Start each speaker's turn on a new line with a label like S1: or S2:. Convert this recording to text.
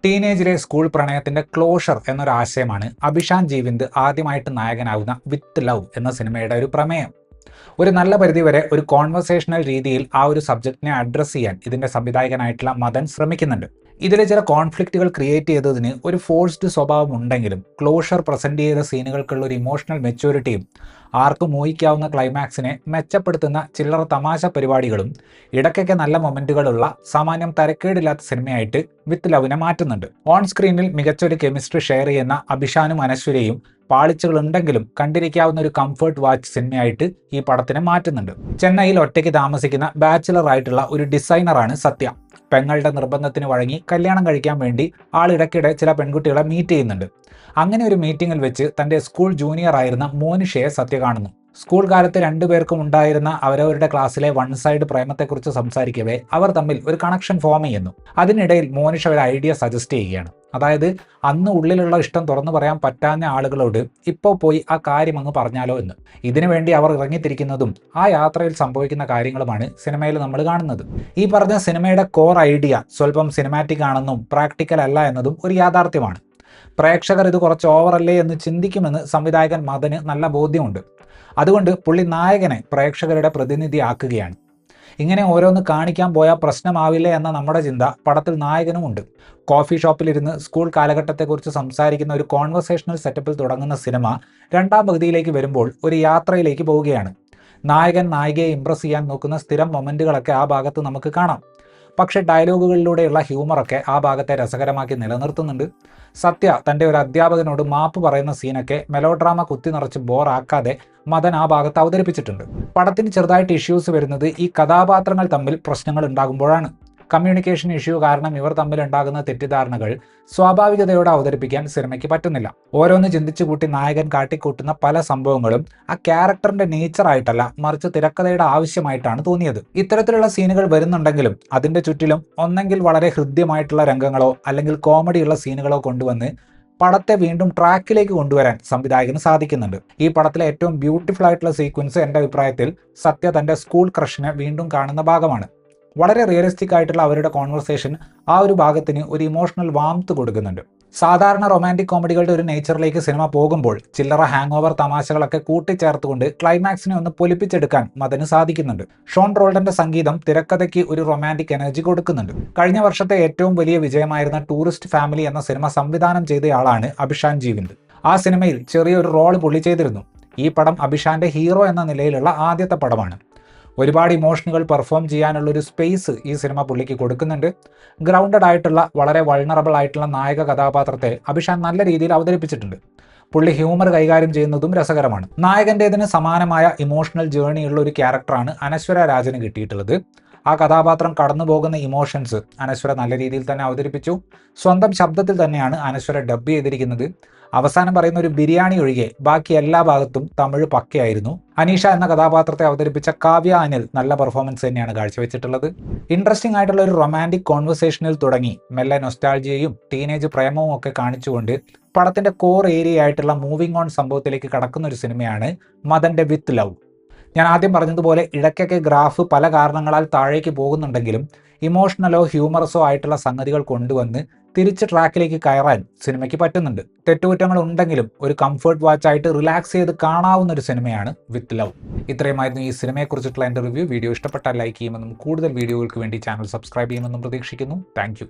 S1: ടീനേജിലെ school പ്രണയത്തിന്റെ closure എന്നൊരു ആശയമാണ് അഭിഷാൻ ജീവിന്ദ് ആദ്യമായിട്ട് നായകനാകുന്ന വിത്ത് ലവ് എന്ന സിനിമയുടെ ഒരു പ്രമേയം. ഒരു നല്ല പരിധിവരെ ഒരു കോൺവെർസേഷണൽ രീതിയിൽ ആ ഒരു സബ്ജക്റ്റിനെ അഡ്രസ്സ് ചെയ്യാൻ ഇതിന്റെ സംവിധായകനായിട്ടുള്ള മദൻ ശ്രമിക്കുന്നുണ്ട്. ഇതിലെ ചില കോൺഫ്ലിക്റ്റുകൾ ക്രിയേറ്റ് ചെയ്തതിന് ഒരു ഫോഴ്സ്ഡ് സ്വഭാവം ഉണ്ടെങ്കിലും ക്ലോഷർ പ്രസന്റ് ചെയ്ത സീനുകൾക്കുള്ള ഒരു ഇമോഷണൽ മെച്യൂരിറ്റിയും ആർക്കും ഊഹിക്കാവുന്ന ക്ലൈമാക്സിനെ മെച്ചപ്പെടുത്തുന്ന ചില്ലറ തമാശ പരിപാടികളും ഇടയ്ക്കൊക്കെ നല്ല മൊമെന്റുകളുള്ള സാമാന്യം തരക്കേടില്ലാത്ത സിനിമയായിട്ട് വിത്ത് ലവിനെ മാറ്റുന്നുണ്ട്. ഓൺ സ്ക്രീനിൽ മികച്ചൊരു കെമിസ്ട്രി ഷെയർ ചെയ്യുന്ന അഭിഷാനും അനശ്വരയും പാളിച്ചകളുണ്ടെങ്കിലും കണ്ടിരിക്കാവുന്ന ഒരു കംഫർട്ട് വാച്ച് സിനിമയായിട്ട് ഈ പടത്തിനെ മാറ്റുന്നുണ്ട്. ചെന്നൈയിൽ ഒറ്റയ്ക്ക് താമസിക്കുന്ന ബാച്ചിലർ ആയിട്ടുള്ള ഒരു ഡിസൈനറാണ് സത്യ. പെങ്ങളുടെ നിർബന്ധത്തിന് വഴങ്ങി കല്യാണം കഴിക്കാൻ വേണ്ടി ആളിടയ്ക്കിടെ ചില പെൺകുട്ടികളെ മീറ്റ് ചെയ്യുന്നുണ്ട്. അങ്ങനെ ഒരു മീറ്റിംഗിൽ വെച്ച് തന്റെ സ്കൂൾ ജൂനിയർ ആയിരുന്ന മോനിഷയെ സത്യ കാണുന്നു. സ്കൂൾ കാലത്ത് രണ്ടുപേർക്കും ഉണ്ടായിരുന്ന അവരവരുടെ ക്ലാസ്സിലെ വൺ സൈഡ് പ്രേമത്തെക്കുറിച്ച് സംസാരിക്കവേ അവർ തമ്മിൽ ഒരു കണക്ഷൻ ഫോം ചെയ്യുന്നു. അതിനിടയിൽ മോനിഷ ഒരു ഐഡിയ സജസ്റ്റ് ചെയ്യുകയാണ്. അതായത് അന്ന് ഉള്ളിലുള്ള ഇഷ്ടം തുറന്നു പറയാൻ പറ്റാവുന്ന ആളുകളോട് ഇപ്പോൾ പോയി ആ കാര്യം അങ്ങ് പറഞ്ഞാലോ എന്ന്. ഇതിനുവേണ്ടി അവർ ഇറങ്ങിത്തിരിക്കുന്നതും ആ യാത്രയിൽ സംഭവിക്കുന്ന കാര്യങ്ങളുമാണ് സിനിമയിൽ നമ്മൾ കാണുന്നത്. ഈ പറഞ്ഞ സിനിമയുടെ കോർ ഐഡിയ സ്വല്പം സിനിമാറ്റിക് ആണെന്നും പ്രാക്ടിക്കൽ അല്ല എന്നതും ഒരു യാഥാർത്ഥ്യമാണ്. പ്രേക്ഷകർ ഇത് കുറച്ച് ഓവറല്ലേ എന്ന് ചിന്തിക്കുമെന്ന് സംവിധായകൻ മദന് നല്ല ബോധ്യമുണ്ട്. അതുകൊണ്ട് പുള്ളി നായകനെ പ്രേക്ഷകരുടെ പ്രതിനിധിയാക്കുകയാണ്. ഇങ്ങനെ ഓരോന്ന് കാണിക്കാൻ പോയാൽ പ്രശ്നമാവില്ലേ എന്ന നമ്മുടെ ചിന്ത പടത്തിൽ നായകനുമുണ്ട്. കോഫി ഷോപ്പിലിരുന്ന് സ്കൂൾ കാലഘട്ടത്തെക്കുറിച്ച് സംസാരിക്കുന്ന ഒരു കോൺവെർസേഷണൽ സെറ്റപ്പിൽ തുടങ്ങുന്ന സിനിമ രണ്ടാം പകുതിയിലേക്ക് വരുമ്പോൾ ഒരു യാത്രയിലേക്ക് പോവുകയാണ്. നായകൻ നായികയെ ഇംപ്രസ് ചെയ്യാൻ നോക്കുന്ന സ്ഥിരം മൊമെന്റുകളൊക്കെ ആ ഭാഗത്ത് നമുക്ക് കാണാം. പക്ഷേ ഡയലോഗുകളിലൂടെയുള്ള ഹ്യൂമറൊക്കെ ആ ഭാഗത്തെ രസകരമാക്കി നിലനിർത്തുന്നുണ്ട്. സത്യ തൻ്റെ ഒരു അധ്യാപകനോട് മാപ്പ് പറയുന്ന സീനൊക്കെ മെലോഡ്രാമ കുത്തി നിറച്ച് ബോറാക്കാതെ മദൻ ആ ഭാഗത്ത് അവതരിപ്പിച്ചിട്ടുണ്ട്. പടത്തിന് ചെറുതായിട്ട് ഇഷ്യൂസ് വരുന്നത് ഈ കഥാപാത്രങ്ങൾ തമ്മിൽ പ്രശ്നങ്ങൾ ഉണ്ടാകുമ്പോഴാണ്. കമ്മ്യൂണിക്കേഷൻ ഇഷ്യൂ കാരണം ഇവർ തമ്മിൽ ഉണ്ടാകുന്ന തെറ്റിദ്ധാരണകൾ സ്വാഭാവികതയോടെ അവതരിപ്പിക്കാൻ സിനിമയ്ക്ക് പറ്റുന്നില്ല. ഓരോന്ന് ചിന്തിച്ചു കൂട്ടി നായകൻ കാട്ടിക്കൂട്ടുന്ന പല സംഭവങ്ങളും ആ ക്യാരക്ടറിന്റെ നേച്ചർ ആയിട്ടല്ല, മറിച്ച് തിരക്കഥയുടെ ആവശ്യമായിട്ടാണ് തോന്നിയത്. ഇത്തരത്തിലുള്ള സീനുകൾ വരുന്നുണ്ടെങ്കിലും അതിന്റെ ചുറ്റിലും ഒന്നെങ്കിൽ വളരെ ഹൃദ്യമായിട്ടുള്ള രംഗങ്ങളോ അല്ലെങ്കിൽ കോമഡിയുള്ള സീനുകളോ കൊണ്ടുവന്ന് പടത്തെ വീണ്ടും ട്രാക്കിലേക്ക് കൊണ്ടുവരാൻ സംവിധായകന് സാധിക്കുന്നുണ്ട്. ഈ പടത്തിലെ ഏറ്റവും ബ്യൂട്ടിഫുൾ ആയിട്ടുള്ള സീക്വൻസ് എൻ്റെ അഭിപ്രായത്തിൽ സത്യ തന്റെ സ്കൂൾ ക്രഷിനെ വീണ്ടും കാണുന്ന ഭാഗമാണ്. വളരെ റിയലിസ്റ്റിക് ആയിട്ടുള്ള അവരുടെ കോൺവെർസേഷൻ ആ ഒരു ഭാഗത്തിന് ഒരു ഇമോഷണൽ വാംത്ത് കൊടുക്കുന്നുണ്ട്. സാധാരണ റൊമാൻറ്റിക് കോമഡികളുടെ ഒരു നേച്ചറിലേക്ക് സിനിമ പോകുമ്പോൾ ചില്ലറ ഹാങ് ഓവർ തമാശകളൊക്കെ കൂട്ടിച്ചേർത്തുകൊണ്ട് ക്ലൈമാക്സിനെ ഒന്ന് പൊലിപ്പിച്ചെടുക്കാൻ മദന് സാധിക്കുന്നുണ്ട്. ഷോൺ റോൾഡന്റെ സംഗീതം തിരക്കഥയ്ക്ക് ഒരു റൊമാൻറ്റിക് എനർജി കൊടുക്കുന്നുണ്ട്. കഴിഞ്ഞ വർഷത്തെ ഏറ്റവും വലിയ വിജയമായിരുന്ന ടൂറിസ്റ്റ് ഫാമിലി എന്ന സിനിമ സംവിധാനം ചെയ്തയാളാണ് അഭിഷാൻ ജീവിന്ദ്. ആ സിനിമയിൽ ചെറിയൊരു റോൾ പുള്ളി ചെയ്തിരുന്നു. ഈ പടം അഭിഷാന്റെ ഹീറോ എന്ന നിലയിലുള്ള ആദ്യത്തെ പടമാണ്. ഒരുപാട് ഇമോഷനുകൾ പെർഫോം ചെയ്യാനുള്ള ഒരു സ്പേസ് ഈ സിനിമ പുള്ളിക്ക് കൊടുക്കുന്നുണ്ട്. ഗ്രൗണ്ടഡ് ആയിട്ടുള്ള വളരെ വൾണറബിൾ ആയിട്ടുള്ള നായക കഥാപാത്രത്തെ അഭിഷാൻ നല്ല രീതിയിൽ അവതരിപ്പിച്ചിട്ടുണ്ട്. പുള്ളി ഹ്യൂമർ കൈകാര്യം ചെയ്യുന്നതും രസകരമാണ്. നായകൻ്റേതിന് സമാനമായ ഇമോഷണൽ ജേർണിയുള്ള ഒരു ക്യാരക്ടറാണ് അനശ്വര രാജന് കിട്ടിയിട്ടുള്ളത്. ആ കഥാപാത്രം കടന്നു പോകുന്ന ഇമോഷൻസ് അനശ്വര നല്ല രീതിയിൽ തന്നെ അവതരിപ്പിച്ചു. സ്വന്തം ശബ്ദത്തിൽ തന്നെയാണ് അനശ്വര ഡബ് ചെയ്തിരിക്കുന്നത്. അവസാനം പറയുന്ന ഒരു ബിരിയാണി ഒഴികെ ബാക്കി എല്ലാ ഭാഗത്തും തമിഴ് പക്കയായിരുന്നു. അനീഷ എന്ന കഥാപാത്രത്തെ അവതരിപ്പിച്ച കാവ്യ അനിൽ നല്ല പെർഫോമൻസ് തന്നെയാണ് കാഴ്ചവെച്ചിട്ടുള്ളത്. ഇൻട്രസ്റ്റിംഗ് ആയിട്ടുള്ള ഒരു റൊമാൻറ്റിക് കോൺവെർസേഷനിൽ തുടങ്ങി മെല്ലെ നൊസ്റ്റാൾജിയയും ടീനേജ് പ്രേമവും ഒക്കെ കാണിച്ചുകൊണ്ട് പടത്തിന്റെ കോർ ഏരിയ ആയിട്ടുള്ള മൂവിംഗ് ഓൺ സംഭവത്തിലേക്ക് കടക്കുന്ന ഒരു സിനിമയാണ് മദന്റെ വിത്ത് ലവ്. ഞാൻ ആദ്യം പറഞ്ഞതുപോലെ ഇടയ്ക്കൊക്കെ ഗ്രാഫ് പല കാരണങ്ങളാൽ താഴേക്ക് പോകുന്നുണ്ടെങ്കിലും ഇമോഷണലോ ഹ്യൂമറസോ ആയിട്ടുള്ള സംഗതികൾ കൊണ്ടുവന്ന് തിരിച്ച് ട്രാക്കിലേക്ക് കയറാൻ സിനിമയ്ക്ക് പറ്റുന്നുണ്ട്. തെറ്റുകുറ്റങ്ങൾ ഉണ്ടെങ്കിലും ഒരു കംഫർട്ട് വാച്ചായിട്ട് റിലാക്സ് ചെയ്ത് കാണാവുന്ന ഒരു സിനിമയാണ് വിത്ത് ലവ്. ഇത്രയുമായിരുന്നു ഈ സിനിമയെക്കുറിച്ചിട്ടുള്ള എൻ്റെ റിവ്യൂ. വീഡിയോ ഇഷ്ടപ്പെട്ടാൽ ലൈക്ക് ചെയ്യുമെന്നും കൂടുതൽ വീഡിയോകൾക്ക് വേണ്ടി ചാനൽ സബ്സ്ക്രൈബ് ചെയ്യുമെന്നും പ്രതീക്ഷിക്കുന്നു. താങ്ക്